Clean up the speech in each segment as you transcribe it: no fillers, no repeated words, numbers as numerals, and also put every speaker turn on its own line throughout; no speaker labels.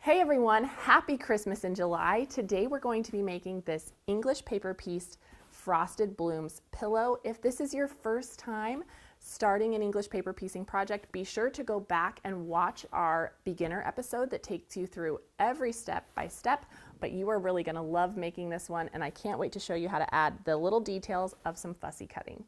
Hey everyone, happy Christmas in July. Today we're going to be making this English paper pieced frosted blooms pillow. If this is your first time starting an English paper piecing project, be sure to go back and watch our beginner episode that takes you through every step by step, but you are really going to love making this one, and I can't wait to show you how to add the little details of some fussy cutting.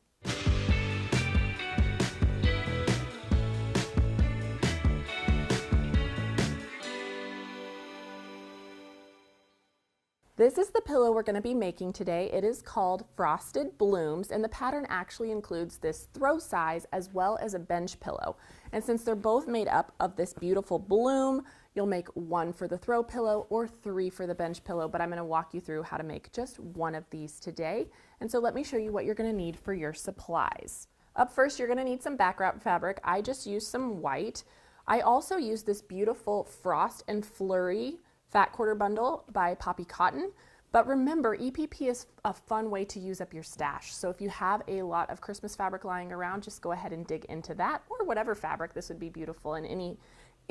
This is the pillow we're going to be making today. It is called Frosted Blooms, and the pattern actually includes this throw size as well as a bench pillow. And since they're both made up of this beautiful bloom, you'll make one for the throw pillow or three for the bench pillow, but I'm going to walk you through how to make just one of these today. And so let me show you what you're going to need for your supplies. Up first, you're going to need some background fabric. I just used some white. I also used this beautiful Frost and Flurry Fat Quarter Bundle by Poppy Cotton. But remember, EPP is a fun way to use up your stash. So if you have a lot of Christmas fabric lying around, just go ahead and dig into that, or whatever fabric. This would be beautiful in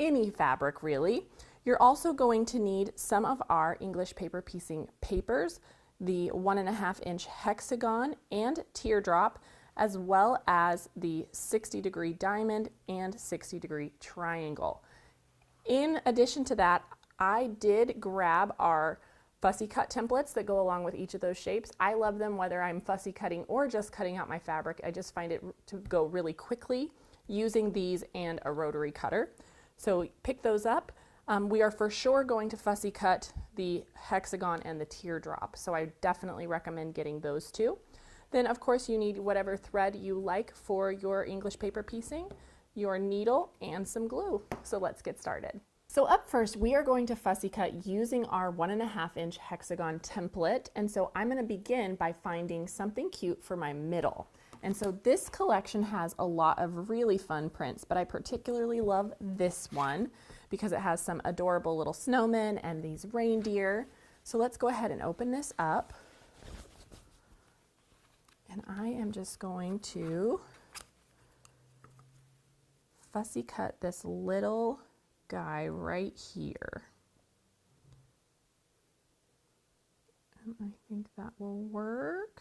any fabric, really. You're also going to need some of our English paper piecing papers, the 1.5-inch hexagon and teardrop, as well as the 60-degree diamond and 60-degree triangle. In addition to that, I did grab our fussy cut templates that go along with each of those shapes. I love them whether I'm fussy cutting or just cutting out my fabric. I just find it to go really quickly using these and a rotary cutter. So pick those up. We are for sure going to fussy cut the hexagon and the teardrop, so I definitely recommend getting those two. Then of course you need whatever thread you like for your English paper piecing, your needle, and some glue. So let's get started. So up first, we are going to fussy cut using our 1.5-inch hexagon template. And so I'm going to begin by finding something cute for my middle. And so this collection has a lot of really fun prints, but I particularly love this one because it has some adorable little snowmen and these reindeer. So let's go ahead and open this up. And I am just going to fussy cut this little guy right here. And I think that will work.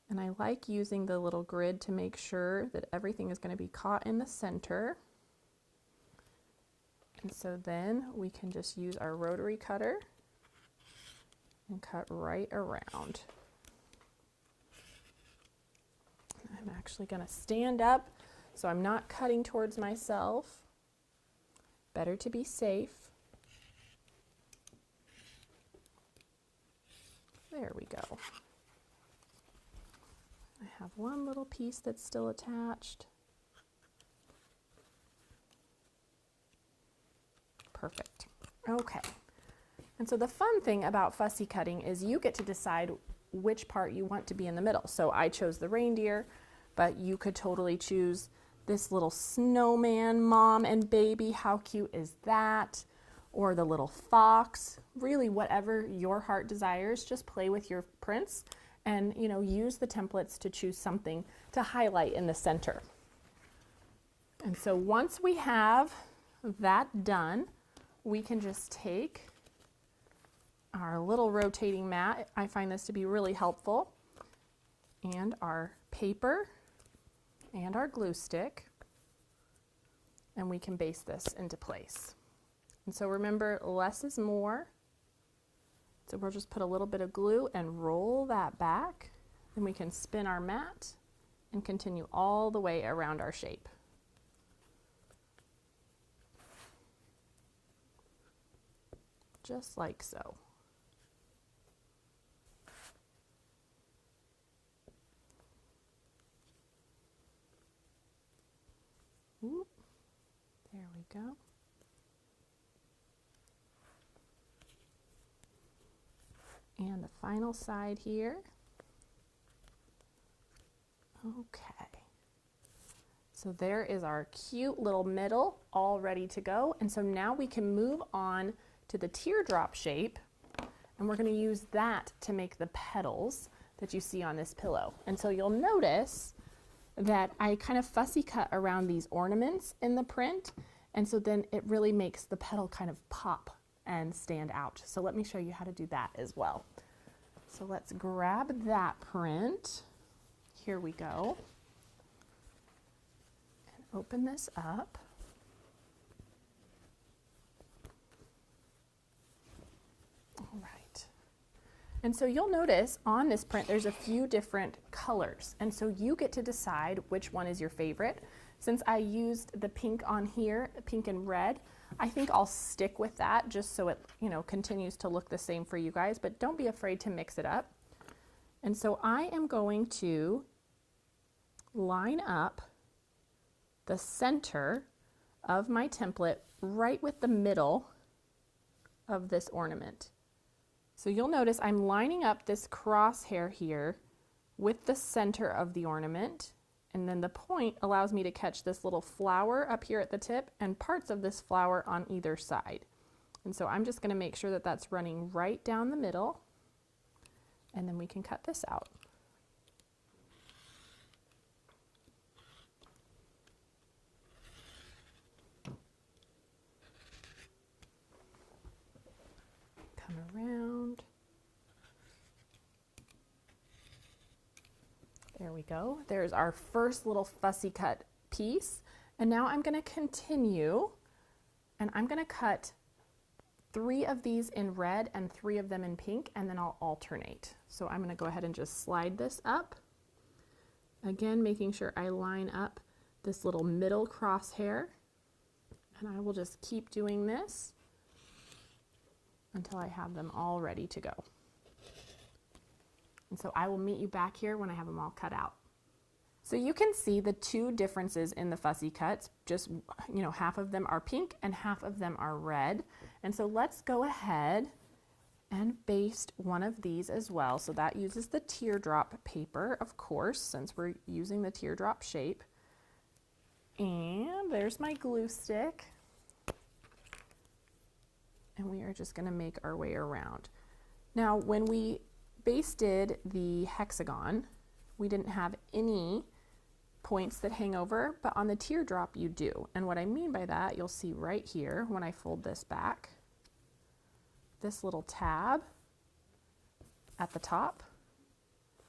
And I like using the little grid to make sure that everything is going to be caught in the center. And so then we can just use our rotary cutter and cut right around. I'm actually going to stand up so I'm not cutting towards myself. Better to be safe. There we go. I have one little piece that's still attached. Perfect. Okay. And so the fun thing about fussy cutting is you get to decide which part you want to be in the middle. So I chose the reindeer, but you could totally choose this little snowman, mom and baby, how cute is that? Or the little fox, really whatever your heart desires, just play with your prints and use the templates to choose something to highlight in the center. And so once we have that done, we can just take our little rotating mat. I find this to be really helpful, and our paper and our glue stick, and we can base this into place. And so remember, less is more. So we'll just put a little bit of glue and roll that back. Then we can spin our mat and continue all the way around our shape. Just like so. Ooh, there we go. And the final side here. Okay. So there is our cute little middle all ready to go. And so now we can move on to the teardrop shape, and we're going to use that to make the petals that you see on this pillow. And so you'll notice that I kind of fussy cut around these ornaments in the print, and so then it really makes the petal kind of pop and stand out. So let me show you how to do that as well. So let's grab that print. Here we go. And open this up. All right. And so you'll notice on this print there's a few different colors. And so you get to decide which one is your favorite. Since I used the pink on here, pink and red, I think I'll stick with that just so it, continues to look the same for you guys, but don't be afraid to mix it up. And so I am going to line up the center of my template right with the middle of this ornament. So you'll notice I'm lining up this crosshair here with the center of the ornament, and then the point allows me to catch this little flower up here at the tip and parts of this flower on either side. And so I'm just going to make sure that that's running right down the middle, and then we can cut this out. Come around. There we go. There's our first little fussy cut piece. And now I'm going to continue, and I'm going to cut 3 of these in red and 3 of them in pink, and then I'll alternate. So I'm going to go ahead and just slide this up. Again, making sure I line up this little middle crosshair, and I will just keep doing this until I have them all ready to go. And so I will meet you back here when I have them all cut out. So you can see the 2 differences in the fussy cuts. Just, half of them are pink and half of them are red. And so let's go ahead and baste one of these as well. So that uses the teardrop paper, of course, since we're using the teardrop shape. And there's my glue stick. And we are just going to make our way around. Now, when we basted the hexagon, we didn't have any points that hang over, but on the teardrop you do. And what I mean by that, you'll see right here when I fold this back, this little tab at the top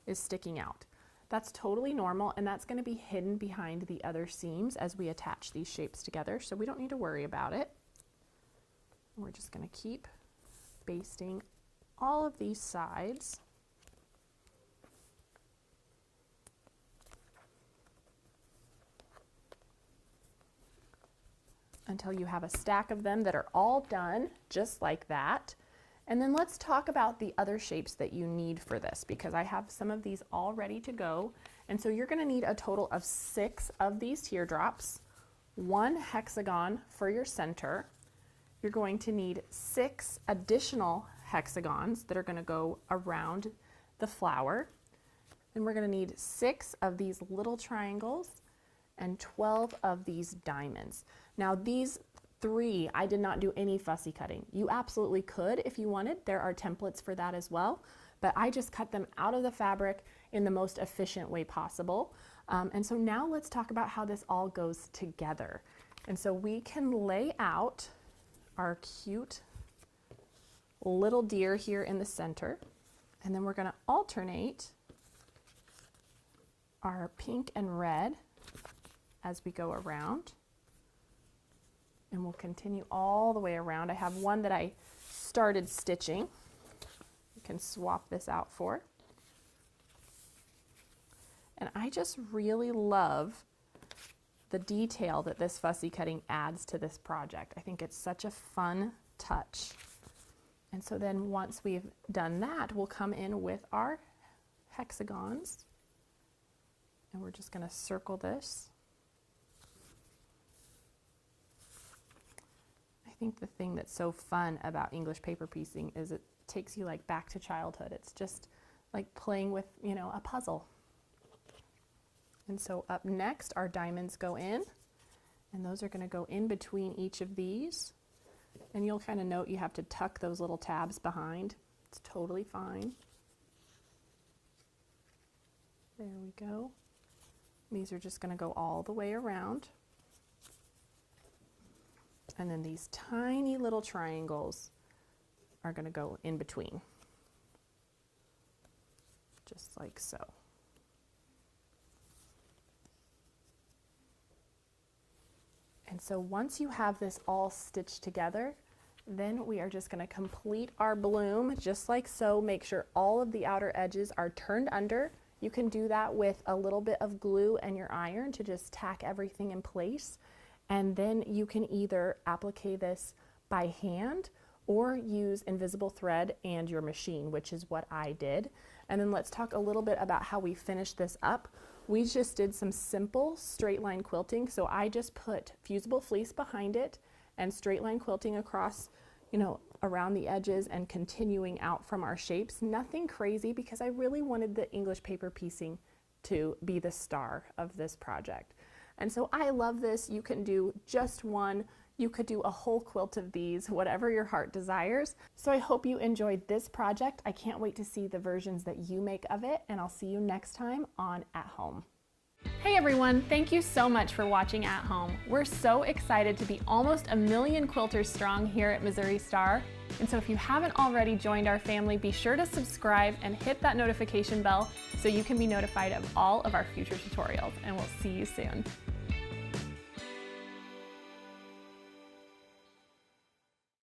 is sticking out. That's totally normal, and that's going to be hidden behind the other seams as we attach these shapes together, so we don't need to worry about it. We're just going to keep basting all of these sides until you have a stack of them that are all done just like that. And then let's talk about the other shapes that you need for this, because I have some of these all ready to go. And so you're going to need a total of 6 of these teardrops, 1 hexagon for your center. You're going to need 6 additional hexagons that are going to go around the flower. And we're going to need 6 of these little triangles and 12 of these diamonds. Now these 3, I did not do any fussy cutting. You absolutely could if you wanted. There are templates for that as well, but I just cut them out of the fabric in the most efficient way possible. And so now let's talk about how this all goes together. And so we can lay out our cute little deer here in the center, and then we're going to alternate our pink and red as we go around, and we'll continue all the way around. I have one that I started stitching. You can swap this out for. And I just really love the detail that this fussy cutting adds to this project. I think it's such a fun touch. And so then once we've done that, we'll come in with our hexagons, and we're just going to circle this. I think the thing that's so fun about English paper piecing is it takes you like back to childhood. It's just like playing with, a puzzle. And so up next, our diamonds go in, and those are going to go in between each of these. And you'll kind of note you have to tuck those little tabs behind. It's totally fine. There we go. These are just going to go all the way around. And then these tiny little triangles are going to go in between, just like so. And so once you have this all stitched together, then we are just going to complete our bloom just like so. Make sure all of the outer edges are turned under. You can do that with a little bit of glue and your iron to just tack everything in place. And then you can either applique this by hand or use invisible thread and your machine, which is what I did. And then let's talk a little bit about how we finish this up. We just did some simple straight line quilting. So I just put fusible fleece behind it and straight line quilting across, around the edges and continuing out from our shapes. Nothing crazy, because I really wanted the English paper piecing to be the star of this project. And so I love this. You can do just one. You could do a whole quilt of these, whatever your heart desires. So I hope you enjoyed this project. I can't wait to see the versions that you make of it, and I'll see you next time on At Home. Hey everyone, thank you so much for watching At Home. We're so excited to be almost 1 million quilters strong here at Missouri Star. And so if you haven't already joined our family, be sure to subscribe and hit that notification bell so you can be notified of all of our future tutorials, and we'll see you soon.